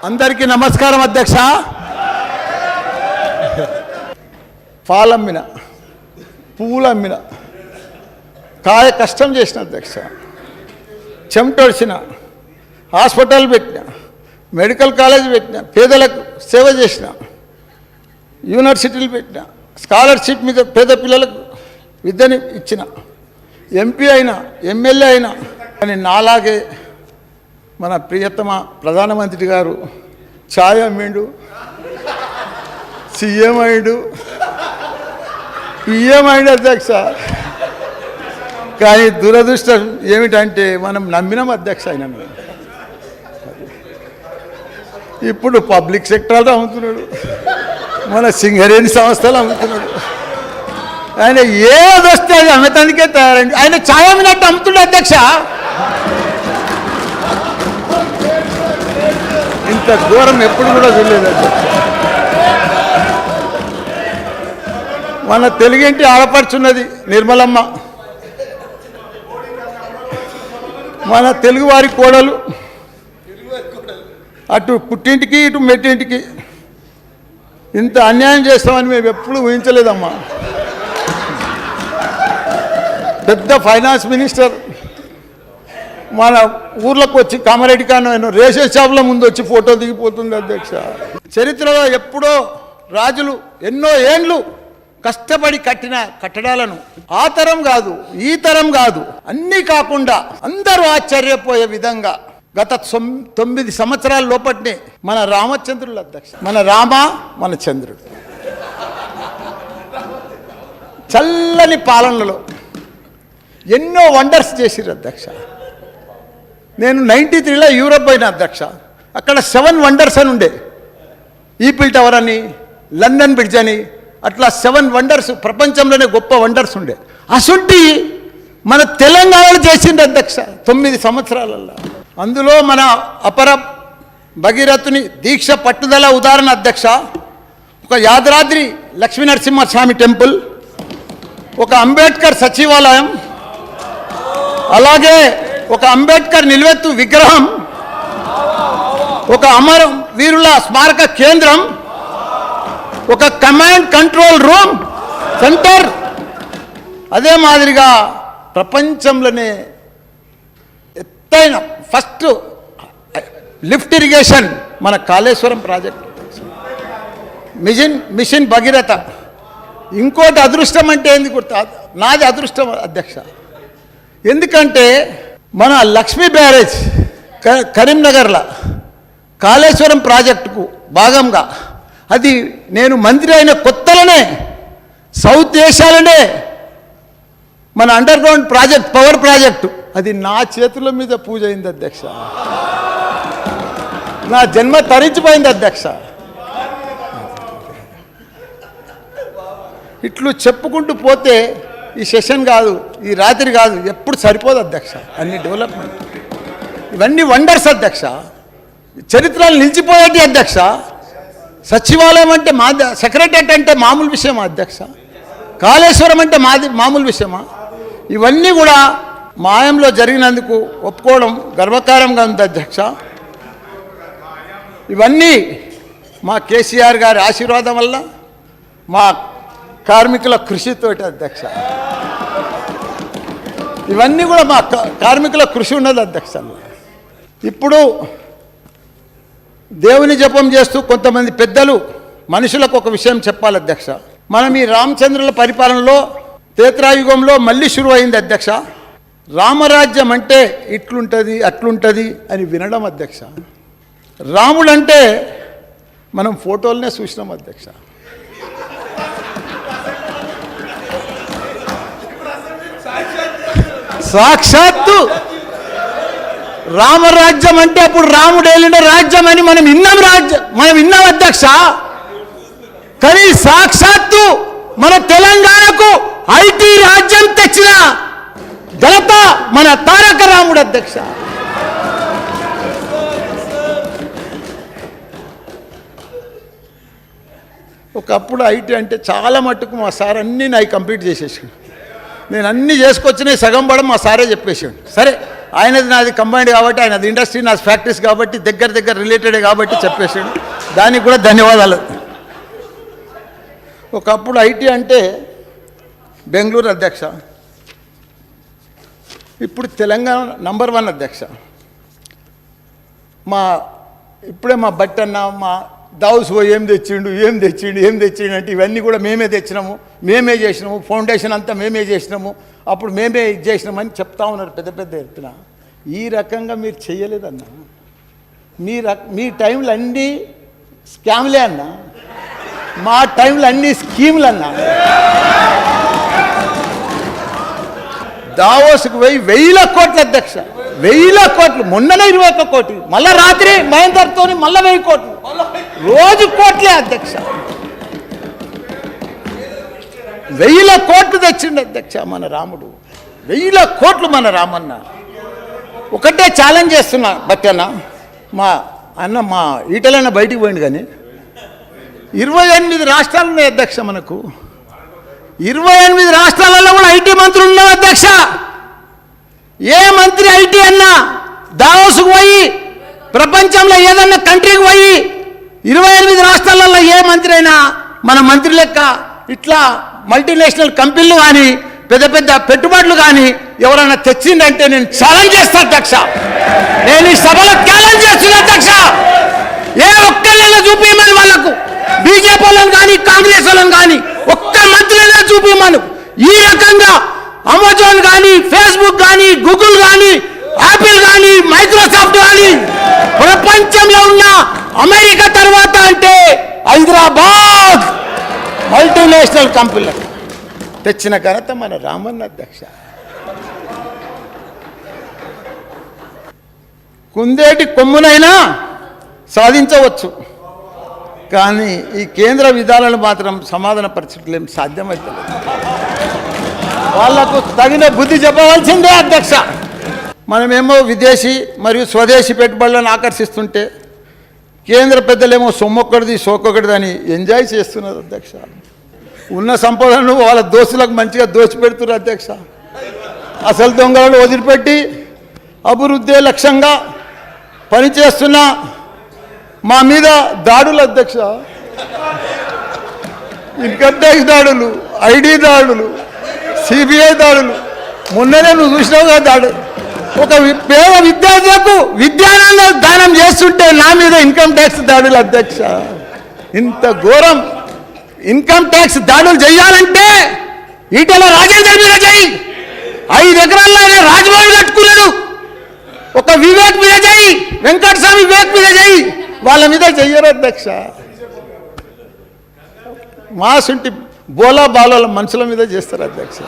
అందరికీ నమస్కారం అధ్యక్ష. పాలమ్మిన, పూలమ్మిన, కాయ కష్టం చేసిన అధ్యక్ష, చెమటొడిచిన, హాస్పిటల్ పెట్టిన, మెడికల్ కాలేజ్ పెట్టిన, పేదలకు సేవ చేసిన, యూనివర్సిటీలు పెట్టిన, స్కాలర్షిప్ మీద పేద పిల్లలకు విద్యని ఇచ్చిన, ఎంపీ అయినా ఎమ్మెల్యే అయినా. కానీ నాలాగే మన ప్రియతమ ప్రధానమంత్రి గారు ఛాయ్ అమ్మిండు, సీఎం అయ్యాడు, పిఎం అయ్యాడు అధ్యక్ష. కానీ దురదృష్టం ఏమిటంటే మనం నమ్మినాం అధ్యక్ష ఆయన. ఇప్పుడు పబ్లిక్ సెక్టర్లో అమ్ముతున్నాడు, మన సింగరేణి సంస్థలు అమ్ముతున్నాడు. ఆయన ఏదొస్తే అది అమ్మటానికే తయారండి. ఆయన ఛాయ్ అమ్మినట్టు అమ్ముతున్నాడు అధ్యక్ష. ఇంత ఘోరం ఎప్పుడు కూడా చూడలేదు అధ్యక్ష. మన తెలుగింటి ఆడపడుచున్నది నిర్మలమ్మ, మన తెలుగువారి కోడలు, అటు పుట్టింటికి ఇటు మెట్టింటికి ఇంత అన్యాయం చేస్తామని మేము ఎప్పుడు ఊహించలేదమ్మా. పెద్ద ఫైనాన్స్ మినిస్టర్ మన ఊర్లోకి వచ్చి కామారెడ్డి కాను రేషన్ షాపుల ముందు వచ్చి ఫోటో దిగిపోతుంది అధ్యక్ష. చరిత్రలో ఎప్పుడో రాజులు ఎన్నో ఏండ్లు కష్టపడి కట్టిన కట్టడాలను ఆ తరం కాదు ఈ తరం కాదు అన్నీ కాకుండా అందరూ ఆశ్చర్యపోయే విధంగా గత 9 సంవత్సరాల లోపట్నే మన రామచంద్రుడు అధ్యక్ష, మన రామ మన చంద్రుడు చల్లని పాలనలో ఎన్నో వండర్స్ చేసిరు అధ్యక్ష. నేను 93లో యూరోప్ పోయిన అధ్యక్ష. అక్కడ 7 వండర్స్ అని ఉండే, ఈఫిల్ టవర్ అని, లండన్ బ్రిడ్జ్ అని, అట్లా 7 వండర్స్, ప్రపంచంలోనే గొప్ప వండర్స్ ఉండే. అసుంటి మన తెలంగాణలో చేసిండు అధ్యక్ష 9 సంవత్సరాలలో. అందులో మన అపర భగీరథుని దీక్ష పట్టుదల ఉదాహరణ అధ్యక్ష. ఒక యాదాద్రి లక్ష్మీనరసింహస్వామి టెంపుల్, ఒక అంబేద్కర్ సచివాలయం, అలాగే ఒక అంబేద్కర్ నిలువెత్తు విగ్రహం, ఒక అమర వీరుల స్మారక కేంద్రం, ఒక కమాండ్ కంట్రోల్ రూమ్ సెంటర్. అదే మాదిరిగా ప్రపంచంలోనే ఎత్తైన ఫస్ట్ లిఫ్ట్ ఇరిగేషన్ మన కాళేశ్వరం ప్రాజెక్ట్, మిషన్ భగీరథ. ఇంకోటి అదృష్టం అంటే ఏంది గుర్తు, నాది అదృష్టం అధ్యక్ష. ఎందుకంటే మన లక్ష్మీ బ్యారేజ్ కరీంనగర్లో కాళేశ్వరం ప్రాజెక్టుకు భాగంగా అది నేను మంత్రి అయిన కొత్తలోనే సౌత్ ఏషియాలోనే మన under ground project, power project, అది నా చేతుల మీద పూజ అయింది అధ్యక్ష. నా జన్మ తరించిపోయింది అధ్యక్ష. ఇట్లు చెప్పుకుంటూ పోతే ఈ సెషన్ కాదు, ఈ రాత్రి కాదు, ఎప్పుడు సరిపోదు అధ్యక్ష. అన్ని డెవలప్మెంట్, ఇవన్నీ వండర్స్ అధ్యక్ష. చరిత్రలు నిలిచిపోయేటి అధ్యక్ష. సచివాలయం అంటే సెక్రటరియట్ అంటే మామూలు విషయమా అధ్యక్ష? కాళేశ్వరం అంటే మామూలు విషయమా? ఇవన్నీ కూడా మాయంలో జరిగినందుకు ఒప్పుకోవడం గర్వకారంగా ఉంది అధ్యక్ష. ఇవన్నీ మా కేసీఆర్ గారి ఆశీర్వాదం వల్ల, మా కార్మికుల కృషితోటి అధ్యక్ష. ఇవన్నీ కూడా మా కార్మికుల కృషి ఉన్నది అధ్యక్ష. ఇప్పుడు దేవుని జపం చేస్తూ కొంతమంది పెద్దలు మనుషులకు ఒక విషయం చెప్పాలి అధ్యక్ష. మనం ఈ రామచంద్రుల పరిపాలనలో త్రేతాయుగంలో మళ్ళీ షురు అయింది అధ్యక్ష. రామరాజ్యం అంటే ఇట్లుంటుంది అట్లుంటుంది అని వినడం అధ్యక్ష. రాముడంటే మనం ఫోటోలనే చూసినాం అధ్యక్ష. సాక్షాత్తు రామరాజ్యం అంటే అప్పుడు రాముడు ఏలిన రాజ్యం అని మనం విన్నాం అధ్యక్ష. కానీ సాక్షాత్తు మన తెలంగాణకు ఐటీ రాజ్యం తెచ్చిన ఘనత మన తారక రాముడు అధ్యక్ష. ఒకప్పుడు ఐటీ అంటే చాలా మట్టుకు మా సార్ అన్నీ నాకు కంప్లీట్ చేసేసాడు. నేను అన్నీ చేసుకొచ్చినాయి సగం పడం మా సారే చెప్పేసాడు. సరే ఆయనది నాది కంబైండ్ కాబట్టి, ఆయనది ఇండస్ట్రీ నాది ఫ్యాక్టరీస్ కాబట్టి దగ్గర రిలేటెడే కాబట్టి చెప్పేసాడు. దానికి కూడా ధన్యవాదాలు. ఒకప్పుడు ఐటీ అంటే బెంగళూరు అధ్యక్ష, ఇప్పుడు తెలంగాణ నంబర్ 1 అధ్యక్ష. ఇప్పుడే మా బట్టన్న మా దావుస్ ఏం తెచ్చిండు అంటే ఇవన్నీ కూడా మేమే తెచ్చినాము, మేమే చేసినాము, ఫౌండేషన్ అంతా మేమే చేసినాము, అప్పుడు మేమే ఇది చేసినామని చెప్తా ఉన్నారు పెద్ద ఎత్తున. ఈ రకంగా మీరు చేయలేదన్నా. మీ టైంలో అన్నీ స్కామ్లే అన్నా, మా టైంలో అన్నీ స్కీములు అన్నా. దావోస్కు పోయి 1000 కోట్ల అధ్యక్ష, 1000 కోట్లు. మొన్ననే 21 కోటి, మళ్ళా రాత్రి మహేందర్తో మళ్ళీ 1000 కోట్లు, రోజు కోట్లే అధ్యక్ష. 1000 కోట్లు తెచ్చిండు అధ్యక్ష మన రాముడు, 1000 కోట్లు మన రామన్న. ఒకటే ఛాలెంజ్ చేస్తున్నా బట్టన్న, మా ఈటలన్న బయటికి పోయింది కానీ 28 రాష్ట్రాలు ఉన్నాయి అధ్యక్ష మనకు. 28 రాష్ట్రాలలో కూడా ఐటీ మంత్రులు ఉన్నారు అధ్యక్ష. ఏ మంత్రి ఐటీ అన్నా దావోస్కు పోయి, ప్రపంచంలో ఏదన్నా కంట్రీకి పోయి 28 రాష్ట్రాలలో ఏ మంత్రి అయినా మన మంత్రి లెక్క ఇట్లా మల్టీనేషనల్ కంపెనీలు కానీ పెద్ద పెట్టుబడులు కానీ ఎవరైనా తెచ్చిందంటే నేను ఛాలెంజ్ చేస్తాను అధ్యక్ష. నేను ఈ సభలో ఛాలెంజ్ చేస్తున్నా అధ్యక్ష. ఏ ఒక్కళ్ళైనా చూపించమని వాళ్ళకు, బీజేపీ వాళ్ళని కానీ కాంగ్రెస్ వాళ్ళని కానీ ఒక్క మంత్రినైనా చూపించమను. ఈ రకంగా అమెజాన్ కానీ, ఫేస్బుక్ కానీ, గూగుల్ కానీ, యాపిల్ కానీ, మైక్రోసాఫ్ట్ కానీ ప్రపంచంలో ఉన్న అమెరికా తర్వాత అంటే హైదరాబాద్ మల్టీనేషనల్ కంపెనీలకు తెచ్చిన ఘనత మన రామన్న అధ్యక్ష. కుందేటి కొమ్మునైనా సాధించవచ్చు, కానీ ఈ కేంద్ర విధానాలు మాత్రం సమాధాన పరిస్థితులు ఏం సాధ్యమవుతుంది. వాళ్లకు తగిన బుద్ధి చెప్పవలసిందే అధ్యక్ష. మనమేమో విదేశీ మరియు స్వదేశీ పెట్టుబడులను ఆకర్షిస్తుంటే కేంద్ర పెద్దలేమో సొమ్మొక్కడిది సోకొకటిది అని ఎంజాయ్ చేస్తున్నారు అధ్యక్ష. ఉన్న సంపదను వాళ్ళ దోస్తులకు మంచిగా దోచిపెడుతున్నారు అధ్యక్ష. అసలు దొంగలను వదిలిపెట్టి అభివృద్ధి లక్ష్యంగా పనిచేస్తున్న మా మీద దాడులు అధ్యక్ష. ఇన్కమ్ ట్యాక్స్ దాడులు, ఐడి దాడులు, సిబిఐ దాడులు. మొన్ననే నువ్వు చూసినావుగా దాడు. ఒక పేద విద్యార్థులకు విద్యానంద దానం చేస్తుంటే నా మీద ఇన్కమ్ ట్యాక్స్ దాడులు అధ్యక్ష. ఇంత ఘోరం ఇన్కమ్ ట్యాక్స్ దాడులు చేయాలంటే ఈటెల రాజేందర్ మీద చేయి. 5 ఎకరాల్లో రాజభవన్ కట్టుకున్నాడు. ఒక వివేక్ మీద చేయి, వెంకటస్వామి వివేక్ మీద చేయి, వాళ్ళ మీద చెయ్యరు అధ్యక్ష. మాసుంటి బోలా బాల మనుషుల మీద చేస్తారు అధ్యక్ష.